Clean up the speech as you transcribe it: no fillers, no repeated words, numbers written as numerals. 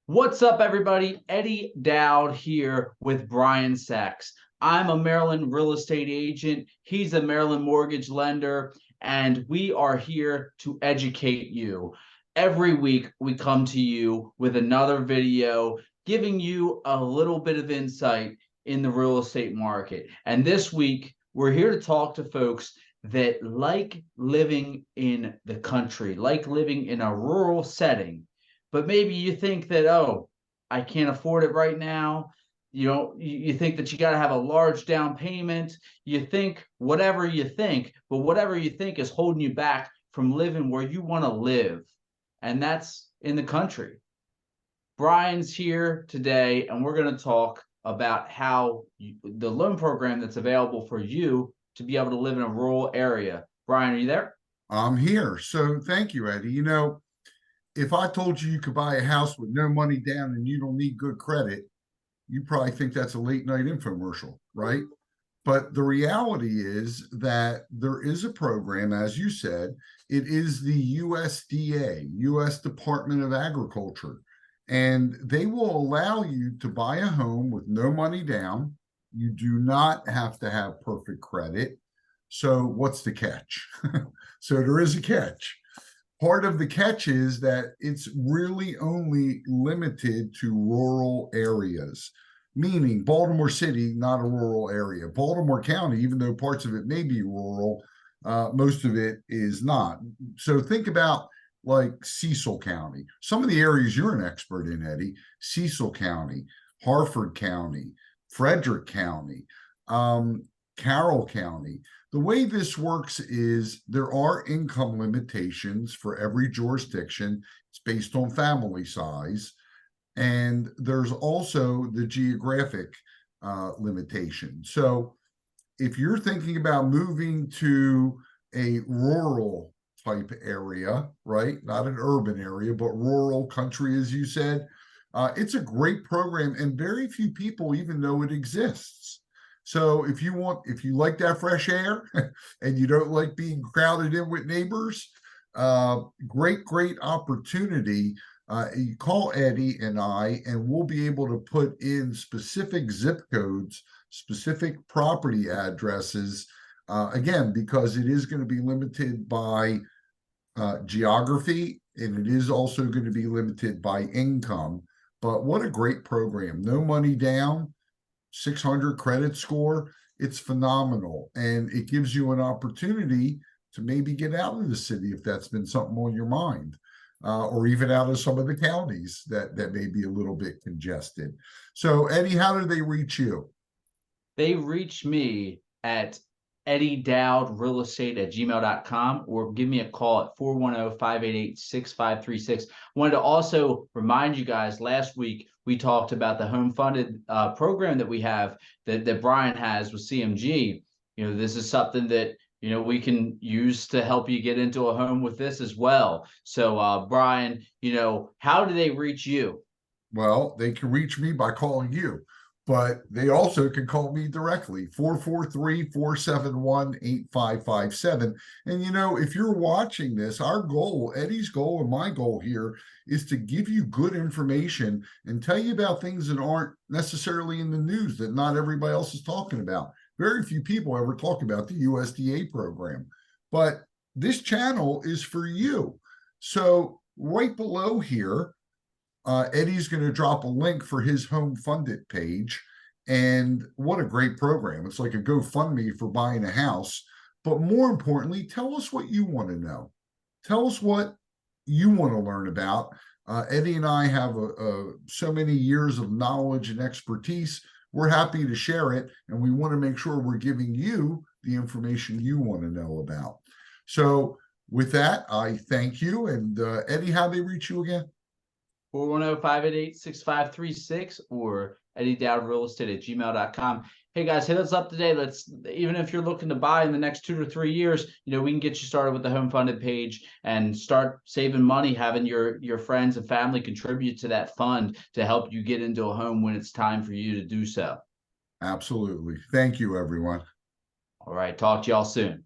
What's up, everybody? Eddie Dowd here with Brian Sachs. I'm a Maryland real estate agent. He's a Maryland mortgage lender, and we are here to educate you. Every week, we come to you with another video giving you a little bit of insight in the real estate market. And this week, we're here to talk to folks that like living in the country, like living in a rural setting. But maybe you think that, oh, I can't afford it right now. You think that you got to have a large down payment. You think whatever you think, but whatever you think is holding you back from living where you want to live. And that's in the country. Brian's here today, and we're going to talk about how the loan program that's available for you to be able to live in a rural area. Brian, are you there? I'm here. So thank you, Eddie. If I told you you could buy a house with no money down and you don't need good credit, you probably think that's a late night infomercial, right? But the reality is that there is a program, as you said, it is the USDA, U.S. Department of Agriculture, and they will allow you to buy a home with no money down. You do not have to have perfect credit. So what's the catch? So there is a catch. Part of the catch is that it's really only limited to rural areas, meaning Baltimore City, not a rural area. Baltimore County, even though parts of it may be rural, most of it is not. So think about like Cecil County, some of the areas you're an expert in, Eddie, Cecil County, Harford County, Frederick County, Carroll County. The way this works is there are income limitations for every jurisdiction. It's based on family size. And there's also the geographic limitation. So if you're thinking about moving to a rural type area, right? Not an urban area, but rural country, as you said, it's a great program and very few people even know it exists. So if you like that fresh air and you don't like being crowded in with neighbors, great opportunity. You call Eddie and I, and we'll be able to put in specific zip codes, specific property addresses, again, because it is going to be limited by geography, and it is also going to be limited by income. But what a great program. No money down. 600 credit score. It's phenomenal. And it gives you an opportunity to maybe get out of the city if that's been something on your mind, or even out of some of the counties that may be a little bit congested. So, Eddie, how do they reach you? They reach me at eddieDowdRealEstate@gmail.com, or give me a call at 410-588-6536. Wanted to also remind you guys, last week we talked about the HomeFundIt program that we have, that Brian has with CMG. This is something that we can use to help you get into a home with this as well. So Brian, how do they reach you? Well, they can reach me by calling you, but they also can call me directly, 443-471-8557. And if you're watching this, our goal, Eddie's goal and my goal here, is to give you good information and tell you about things that aren't necessarily in the news, that not everybody else is talking about. Very few people ever talk about the USDA program, but this channel is for you. So right below here, Eddie's going to drop a link for his HomeFundIt page. And what a great program. It's like a GoFundMe for buying a house. But more importantly, tell us what you want to know. Tell us what you want to learn about. Eddie and I have so many years of knowledge and expertise. We're happy to share it. And we want to make sure we're giving you the information you want to know about. So with that, I thank you. And Eddie, how they reach you again? 410-588-6536 or eddieDowdRealEstate@gmail.com. Hey guys, hit us up today. Even if you're looking to buy in the next 2 to 3 years, we can get you started with the HomeFundIt page and start saving money, having your friends and family contribute to that fund to help you get into a home when it's time for you to do so. Absolutely. Thank you, everyone. All right, talk to y'all soon.